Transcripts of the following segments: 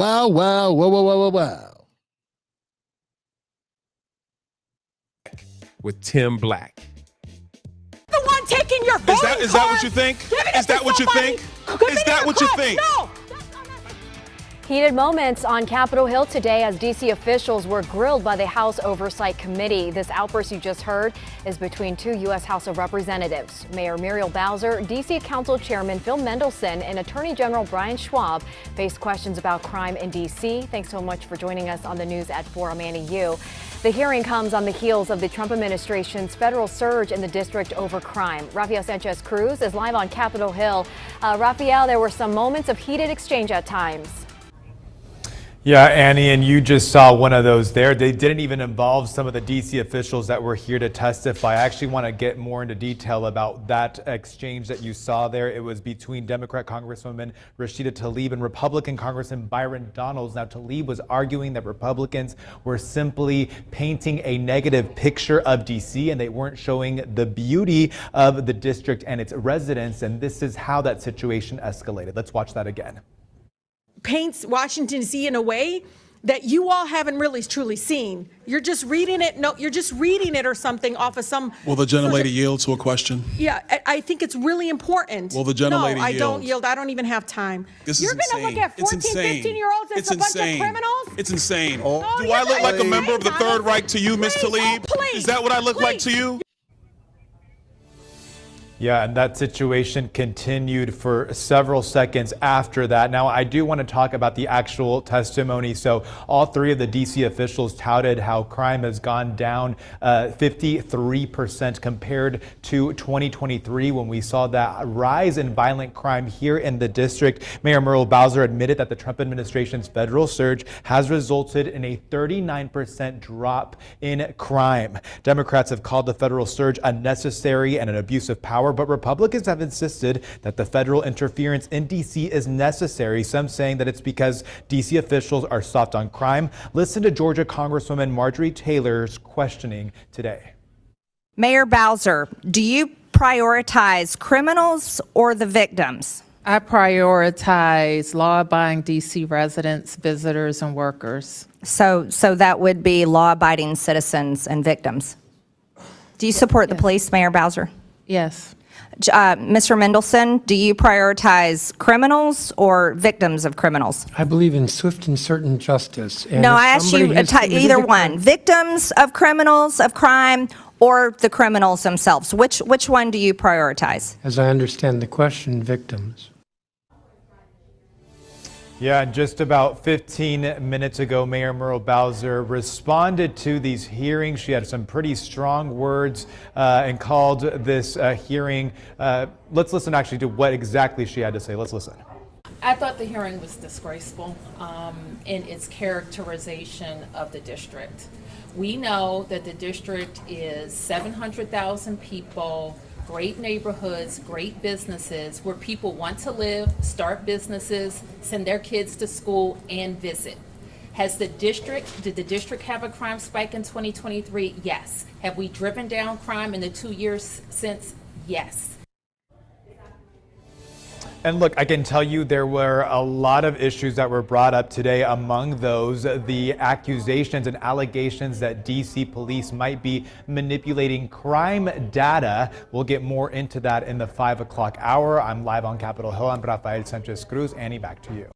Wow, wow, wow, wow, wow, wow, wow. With Tim Black. The one taking your voting card. Is that what you think? Is that what you think? Is that what you think? No. Heated moments on Capitol Hill today as D.C. officials were grilled by the House Oversight Committee. This outburst you just heard is between two U.S. House of Representatives. Mayor Muriel Bowser, D.C. Council Chairman Phil Mendelson, and Attorney General Bryans Schwab faced questions about crime in D.C. Thanks so much for joining us on the News at 4. I'm Annie Yu. The hearing comes on the heels of the Trump administration's federal surge in the district over crime. Rafael Sanchez Cruz is live on Capitol Hill. Rafael, there were some moments of heated exchange at times. Yeah, Annie, and you just saw one of those there. They didn't even involve some of the D.C. officials that were here to testify. I actually want to get more into detail about that exchange that you saw there. It was between Democrat Congresswoman Rashida Tlaib and Republican Congressman Byron Donalds. Now, Tlaib was arguing that Republicans were simply painting a negative picture of D.C. and they weren't showing the beauty of the district and its residents. And this is how that situation escalated. Let's watch that again. Paints Washington, D.C. in a way that you all haven't really truly seen. You're just reading it. No, you're just reading it or something off of some. Will the gentlelady yield to a question? Yeah, I think it's really important. Will the gentlelady yield? No, I don't yield. I don't even have time. You're going to look at 14, 15-year-olds as a bunch of criminals? It's insane. Oh, Do I look like a member of the Third Reich to you, Ms. Tlaib? Please. Is that what I look like to you? Yeah, and that situation continued for several seconds after that. Now, I do want to talk about the actual testimony. So all three of the D.C. officials touted how crime has gone down 53% compared to 2023 when we saw that rise in violent crime here in the district. Mayor Muriel Bowser admitted that the Trump administration's federal surge has resulted in a 39% drop in crime. Democrats have called the federal surge unnecessary and an abuse of power, but Republicans have insisted that the federal interference in D.C. is necessary, some saying that it's because D.C. officials are soft on crime. Listen to Georgia Congresswoman Marjorie Taylor's questioning today. Mayor Bowser, do you prioritize criminals or the victims? I prioritize law-abiding D.C. residents, visitors, and workers. So that would be law-abiding citizens and victims. Do you support the police, Mayor Bowser? Yes. Mr. Mendelson, do you prioritize criminals or victims of criminals? I believe in swift and certain justice. And no, I asked you either one. Victims of criminals, of crime, or the criminals themselves. Which one do you prioritize? As I understand the question, victims. Yeah, just about 15 minutes ago, Mayor Muriel Bowser responded to these hearings. She had some pretty strong words and called this hearing. Let's listen actually to what exactly she had to say. Let's listen. I thought the hearing was disgraceful in its characterization of the district. We know that the district is 700,000 people, great neighborhoods, great businesses where people want to live, start businesses, send their kids to school, and visit. Did the district have a crime spike in 2023? Yes. Have we driven down crime in the 2 years since? Yes. And look, I can tell you there were a lot of issues that were brought up today. Among those, the accusations and allegations that D.C. police might be manipulating crime data. We'll get more into that in the 5 o'clock hour. I'm live on Capitol Hill. I'm Rafael Sanchez Cruz. Annie, back to you.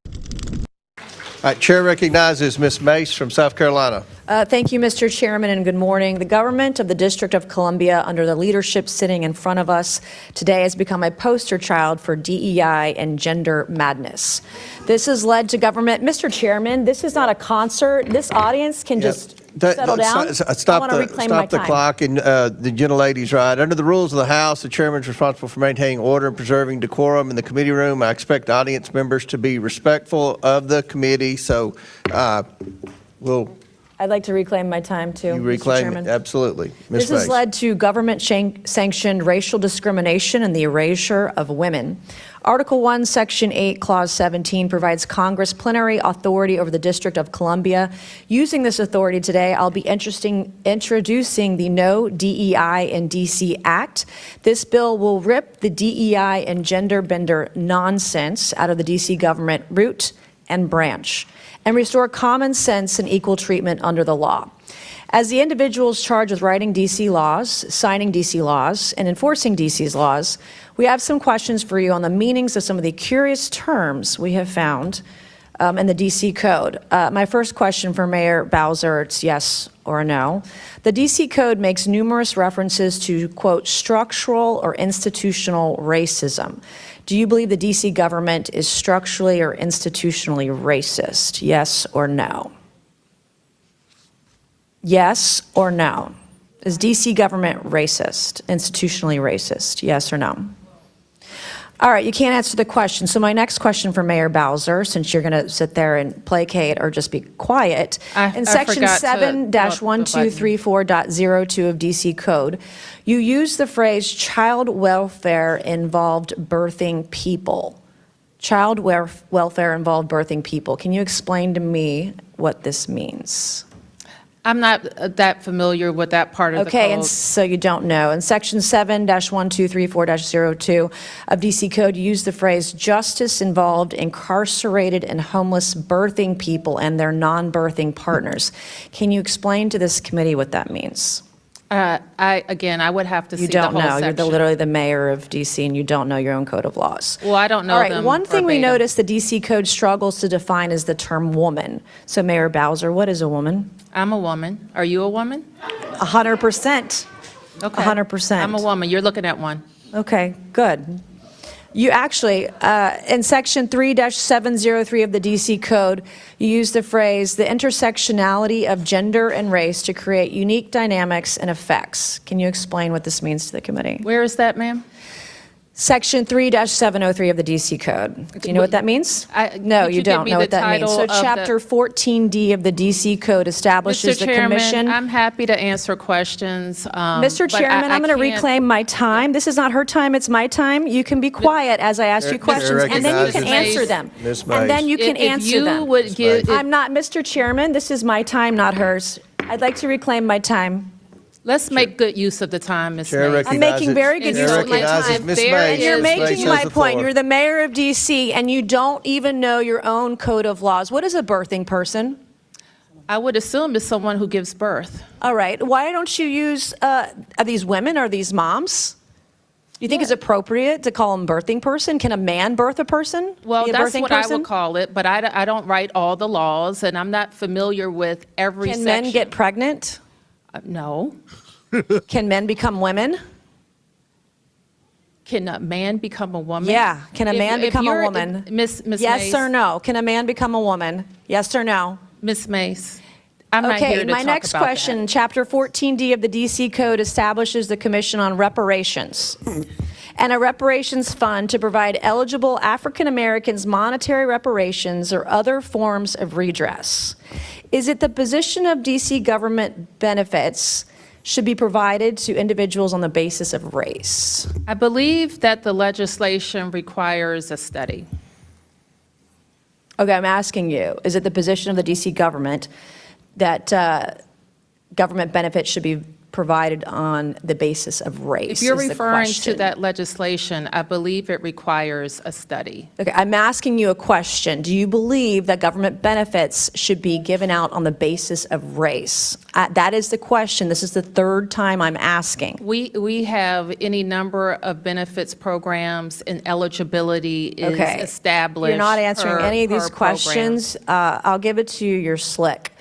All right, Chair recognizes Ms. Mace from South Carolina. Thank you, Mr. Chairman, and good morning. The government of the District of Columbia, under the leadership sitting in front of us today, has become a poster child for DEI and gender madness. This has led to government. Mr. Chairman, this is not a concert. This audience can just settle down. Stop the clock, and the gentlelady's right. Under the rules of the House, the chairman is responsible for maintaining order and preserving decorum in the committee room. I expect audience members to be respectful of the committee, so I'd like to reclaim my time, too, you reclaim Mr. Chairman. Absolutely. This has led to government-sanctioned racial discrimination and the erasure of women. Article 1, Section 8, Clause 17 provides Congress plenary authority over the District of Columbia. Using this authority today, I'll be introducing the No DEI in D.C. Act. This bill will rip the DEI and gender bender nonsense out of the D.C. government root and branch, and restore common sense and equal treatment under the law. As the individuals charged with writing DC laws, signing DC laws, and enforcing DC's laws, we have some questions for you on the meanings of some of the curious terms we have found in the DC Code. My first question for Mayor Bowser, it's yes or no. The DC Code makes numerous references to, quote, structural or institutional racism. Do you believe the DC government is structurally or institutionally racist? Yes or no? Yes or no? Is DC government racist, institutionally racist? Yes or no? All right, you can't answer the question. So my next question for Mayor Bowser, since you're going to sit there and placate or just be quiet, in section 7-1234.02 of DC Code, you use the phrase child welfare involved birthing people. Child welfare involved birthing people. Can you explain to me what this means? I'm not that familiar with that part of the code. Okay, and so you don't know. In section 7-1234-02 of DC Code, you use the phrase justice involved incarcerated and homeless birthing people and their non-birthing partners. Can you explain to this committee what that means? I would have to see You the whole don't know. section. You're literally the mayor of DC and you don't know your own code of laws. Well, I don't know All right, them one thing we verbatim. noticed the DC Code struggles to define is the term woman. So Mayor Bowser, what is a woman? I'm a woman. Are you a woman? 100%. Okay. 100%. I'm a woman. You're looking at one. Okay, good. You actually, in section 3-703 of the DC Code, you use the phrase, the intersectionality of gender and race to create unique dynamics and effects. Can you explain what this means to the committee? Where is that, ma'am? Section 3-703 of the DC Code. Do you know what that means? No, could you you give don't me know the what that means. So title of chapter 14D of the DC Code establishes Mr. the Chairman, commission. I'm happy to answer questions. Mr. but Chairman, I'm going to can't- reclaim my time. This is not her time, it's my time. You can be quiet as I ask you questions, and then you can recognizes answer them. Ms. And then you can If answer you them. would give, I'm not, Mr. Chairman, this is my time, not hers. I'd like to reclaim my time. let's make good use of the time, Ms. Chair Mace. I'm making very good Chair use of my recognizes time. Ms. There Mace. is- You're Ms. making Mace my has the point. floor. You're the mayor of DC, and you don't even know your own code of laws. What is a birthing person? I would assume it's someone who gives birth. All right. Why don't you use, are these women, are these moms? You think it's appropriate to call them birthing person? Can a man birth a person? Well, Be a that's birthing what I person? would call it, but I don't write all the laws, and I'm not familiar with every Can section. men get pregnant? No. Can men become women? Can a man become a woman? Yeah. Can a man become a you're- woman? Miss Yes Mace, or no? Can a man become a woman? Yes or no? Miss Mace, I'm not Okay, here to my talk next about question, that. Chapter 14D of the DC Code establishes the Commission on Reparations and a reparations fund to provide eligible African Americans monetary reparations or other forms of redress. Is it the position of DC government benefits should be provided to individuals on the basis of race? I believe that the legislation requires a study. Okay, I'm asking you, is it the position of the DC government that government benefits should be provided on the basis of race? If you're is the referring to question. that legislation, I believe it requires a study. Okay, I'm asking you a question. Do you believe that government benefits should be given out on the basis of race? That is the question. This is the third time I'm asking. We have any number of benefits programs, and eligibility is Okay. established. You're not answering per- any of these per program. questions. I'll give it to you. You're slick.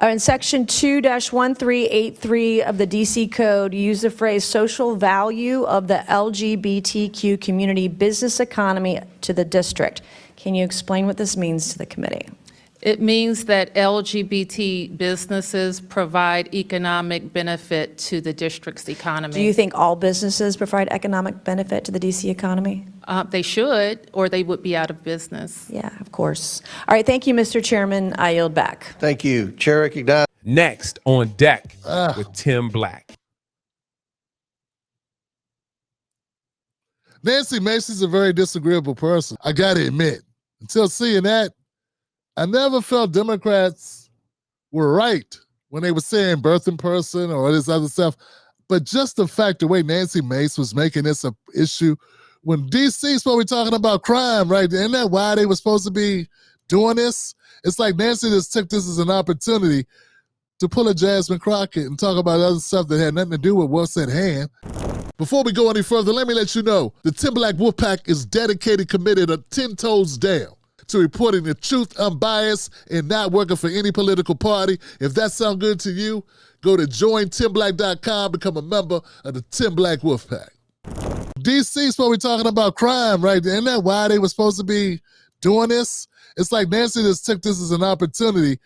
In section 2-1383 of the DC Code, you use the phrase social value of the LGBTQ community business economy to the district. Can you explain what this means to the committee? It means that LGBT businesses provide economic benefit to the district's economy. Do you think all businesses provide economic benefit to the DC economy? They should, or they would be out of business. Yeah, of course. All right, thank you, Mr. Chairman. I yield back. Thank you. Chair recognizes. Next on deck with Tim Black. Nancy Mace is a very disagreeable person. I got to admit, until seeing that, I never felt Democrats were right when they were saying birthing person or this other stuff. But just the fact the way Nancy Mace was making this an issue when DC is supposed to be talking about crime, right? Isn't that why they were supposed to be doing this. It's like Nancy just took this as an opportunity to pull a Jasmine Crockett and talk about other stuff that had nothing to do with what's at hand. Before we go any further, let me let you know the Tim Black Wolfpack is dedicated, committed, 10 toes down to reporting the truth, unbiased, and not working for any political party. If that sounds good to you, go to jointimblack.com, become a member of the Tim Black Wolfpack. DC is supposed to be talking about crime, right? Isn't that why they were supposed to be doing this? It's like Nancy just took this as an opportunity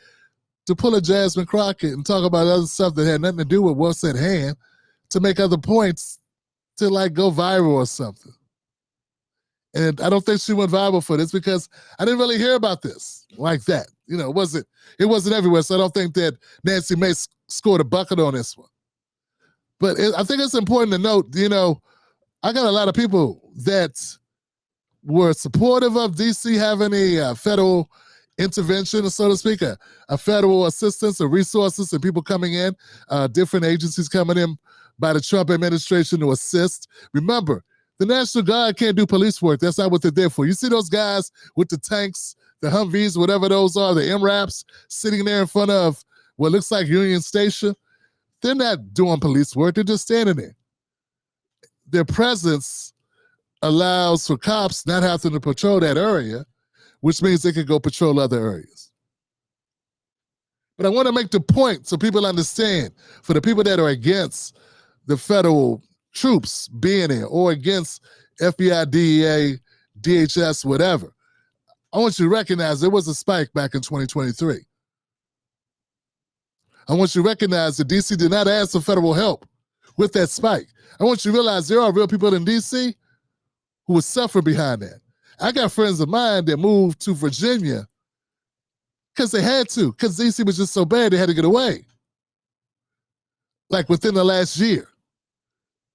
to pull a Jasmine Crockett and talk about other stuff that had nothing to do with what's at hand, to make other points, to like go viral or something. And I don't think she went viral for this because I didn't really hear about this like that. You know, it wasn't everywhere, so I don't think that Nancy Mace scored a bucket on this one. But I think it's important to note, you know, I got a lot of people that were supportive of DC having a federal intervention, so to speak, a federal assistance or resources and people coming in, different agencies coming in by the Trump administration to assist. Remember, the National Guard can't do police work. That's not what they're there for. You see those guys with the tanks, the Humvees, whatever those are, the MRAPs, sitting there in front of what looks like Union Station? They're not doing police work. They're just standing there. Their presence allows for cops not having to patrol that area, which means they could go patrol other areas. But I want to make the point so people understand, for the people that are against the federal troops being there or against FBI, DEA, DHS, whatever, I want you to recognize there was a spike back in 2023. I want you to recognize that DC did not ask for federal help with that spike. I want you to realize there are real people in DC who would suffer behind that. I got friends of mine that moved to Virginia because they had to, because DC was just so bad they had to get away. Like within the last year.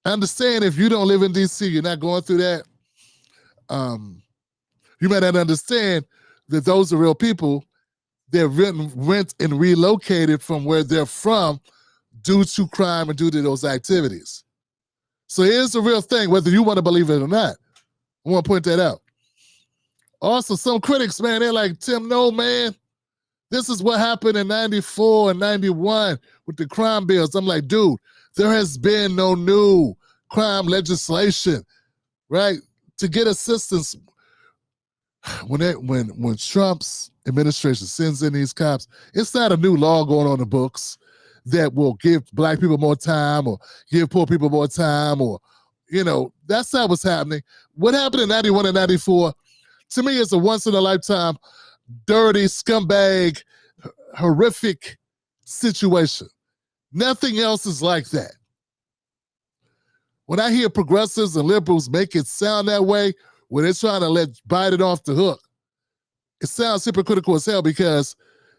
I understand if you don't live in DC, you're not going through that. You might not understand that those are real people. They're rent and relocated from where they're from due to crime and due to those activities. So here's the real thing, whether you want to believe it or not. I want to point that out. Also, some critics, man, they're like, Tim, no, man, this is what happened in 94 and 91 with the crime bills. I'm like, dude, there has been no new crime legislation, right? To get assistance, when Trump's administration sends in these cops, it's not a new law going on the books that will give black people more time or give poor people more time or, you know, that's not what's happening. What happened in 91 and 94, to me, it's a once-in-a-lifetime, dirty, scumbag, horrific situation. Nothing else is like that. When I hear progressives and liberals make it sound that way, when they're trying to let Biden off the hook, it sounds hypocritical as hell because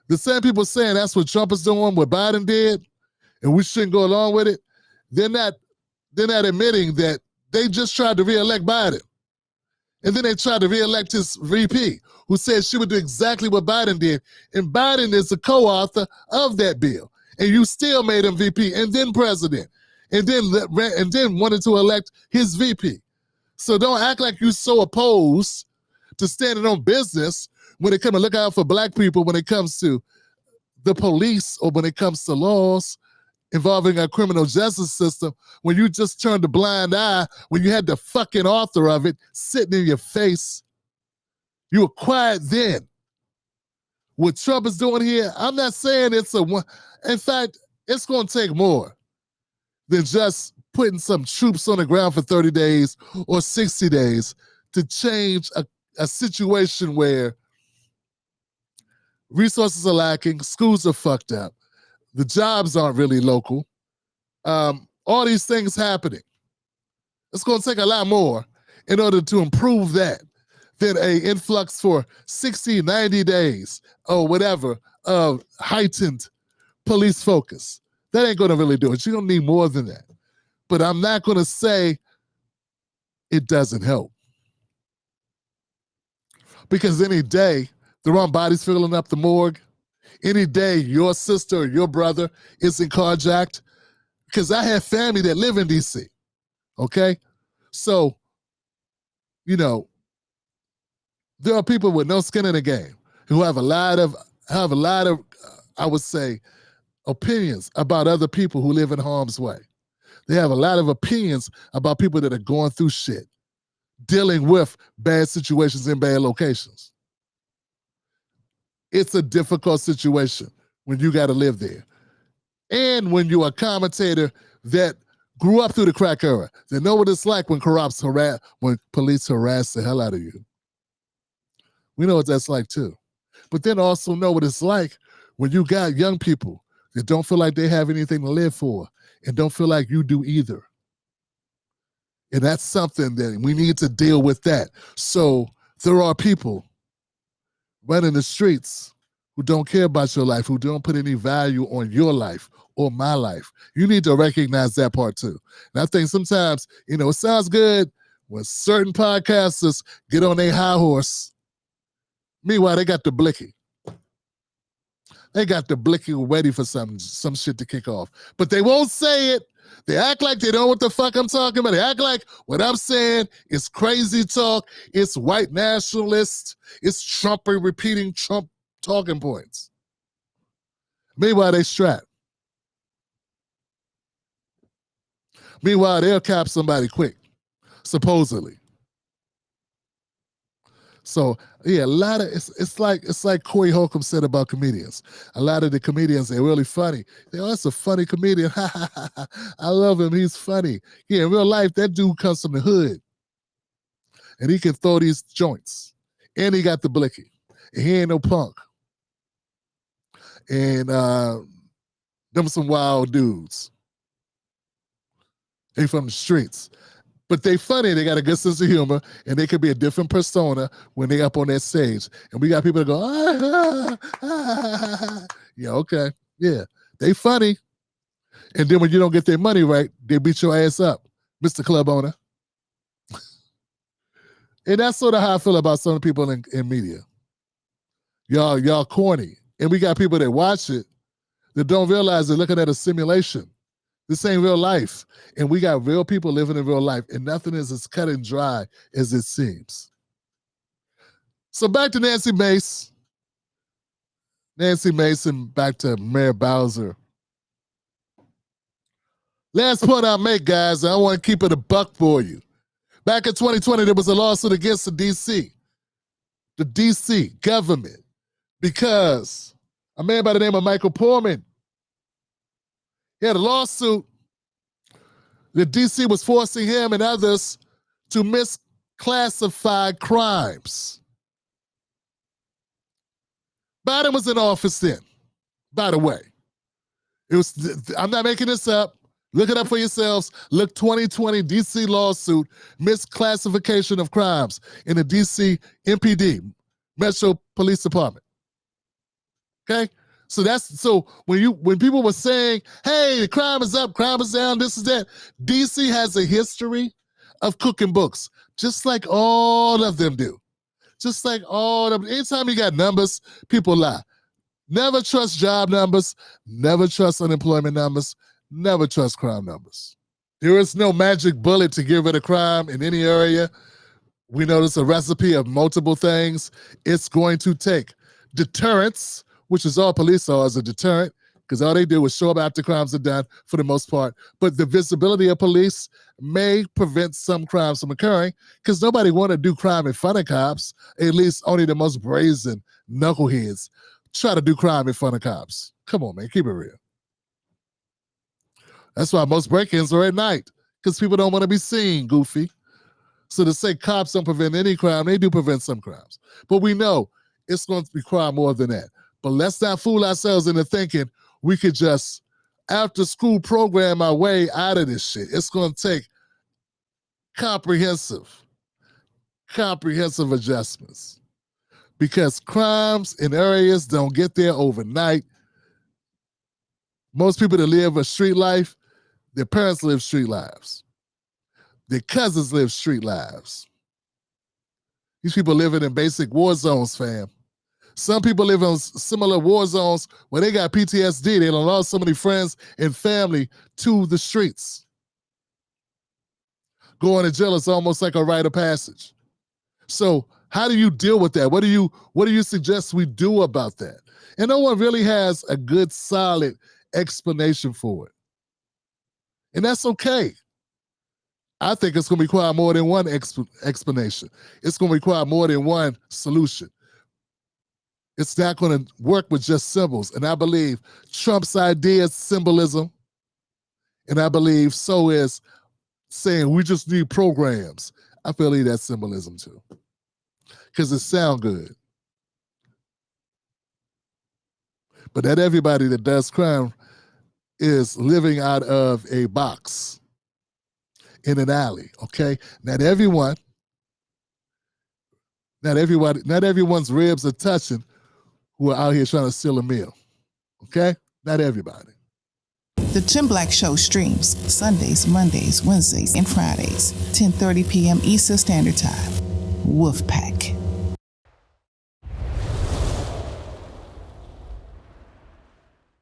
the same people saying that's what Trump is doing, what Biden did, and we shouldn't go along with it, they're not admitting that they just tried to reelect Biden. And then they tried to reelect his VP, who said she would do exactly what Biden did. And Biden is the co-author of that bill. And you still made him VP and then president. And then wanted to elect his VP. So don't act like you're so opposed to standing on business when it comes to look out for black people, when it comes to the police or when it comes to laws involving our criminal justice system, when you just turned a blind eye, when you had the fucking author of it sitting in your face. You were quiet then. What Trump is doing here, I'm not saying it's a one. In fact, it's going to take more than just putting some troops on the ground for 30 days or 60 days to change a situation where resources are lacking, schools are fucked up, the jobs aren't really local, all these things happening. It's going to take a lot more in order to improve that than an influx for 60, 90 days or whatever of heightened police focus. That ain't going to really do it. You're going to need more than that. But I'm not going to say it doesn't help. Because any day, the wrong body's filling up the morgue. Any day, your sister or your brother isn't carjacked. Because I have family that live in D.C., okay? So, you know, there are people with no skin in the game. who have a lot of, I would say, opinions about other people who live in harm's way. They have a lot of opinions about people that are going through shit, dealing with bad situations in bad locations. It's a difficult situation when you got to live there. And when you're a commentator that grew up through the crack era, they know what it's like when police harass the hell out of you. We know what that's like too. But then also know what it's like when you got young people that don't feel like they have anything to live for and don't feel like you do either. And that's something that we need to deal with that. So there are people running the streets who don't care about your life, who don't put any value on your life or my life. You need to recognize that part too. And I think sometimes, it sounds good when certain podcasters get on their high horse. Meanwhile, they got the blicky. They got the blicky ready for some shit to kick off. But they won't say it. They act like they know what the fuck I'm talking about. They act like what I'm saying is crazy talk. It's white nationalist. It's Trump repeating Trump talking points. Meanwhile, they strapped. Meanwhile, they'll cap somebody quick, supposedly. So yeah, a lot of it's like Corey Holcomb said about comedians. A lot of the comedians, they're really funny. That's a funny comedian. I love him. He's funny. Yeah, in real life, that dude comes from the hood, and he can throw these joints, and he got the blicky, and he ain't no punk. And them some wild dudes. They from the streets. But they funny, they got a good sense of humor, and they could be a different persona when they up on that stage. And we got people that go, yeah, okay, yeah. They funny. And then when you don't get their money right, they beat your ass up, Mr. Club owner. And that's sort of how I feel about some people in media. Y'all corny. And we got people that watch it that don't realize they're looking at a simulation. This ain't real life. And we got real people living in real life, and nothing is as cut and dry as it seems. So back to Nancy Mace. Nancy Mace and back to Mayor Bowser. Last point I'll make, guys, I want to keep it a buck for you. Back in 2020, there was a lawsuit against the DC government, because a man by the name of Michael Portman, he had a lawsuit that DC was forcing him and others to misclassify crimes. Biden was in office then, by the way. I'm not making this up. Look it up for yourselves. Look, 2020 DC lawsuit, misclassification of crimes in the DC MPD, Metro Police Department. Okay? So when people were saying, hey, the crime is up, crime is down, this is that, DC has a history of cooking books, just like all of them do. Just like all of them. Anytime you got numbers, people lie. Never trust job numbers, never trust unemployment numbers, never trust crime numbers. There is no magic bullet to get rid of crime in any area. We know it's a recipe of multiple things. It's going to take deterrence, which is all police are, as a deterrent, because all they do is show up after crimes are done for the most part. But the visibility of police may prevent some crimes from occurring, because nobody want to do crime in front of cops. At least only the most brazen knuckleheads try to do crime in front of cops. Come on, man, keep it real. That's why most break-ins are at night, because people don't want to be seen, goofy. So to say cops don't prevent any crime, they do prevent some crimes. But we know it's going to require more than that. But let's not fool ourselves into thinking we could just after school program our way out of this shit. It's going to take comprehensive adjustments, because crimes in areas don't get there overnight. Most people that live a street life, their parents live street lives. Their cousins live street lives. These people living in basic war zones, fam. Some people live in similar war zones where they got PTSD. They done lost so many friends and family to the streets. Going to jail is almost like a rite of passage. So How do you deal with that? What do you suggest we do about that? And no one really has a good, solid explanation for it. And that's okay. I think it's going to require more than one explanation. It's going to require more than one solution. It's not going to work with just symbols. And I believe Trump's idea is symbolism. And I believe so is saying we just need programs. I believe that's symbolism too. Because it sounds good. But not everybody that does crime is living out of a box in an alley, okay? Not everyone's ribs are touching who are out here trying to steal a meal, okay? Not everybody. The Tim Black Show streams Sundays, Mondays, Wednesdays, and Fridays, 10:30 p.m. Eastern Standard Time. Wolfpack.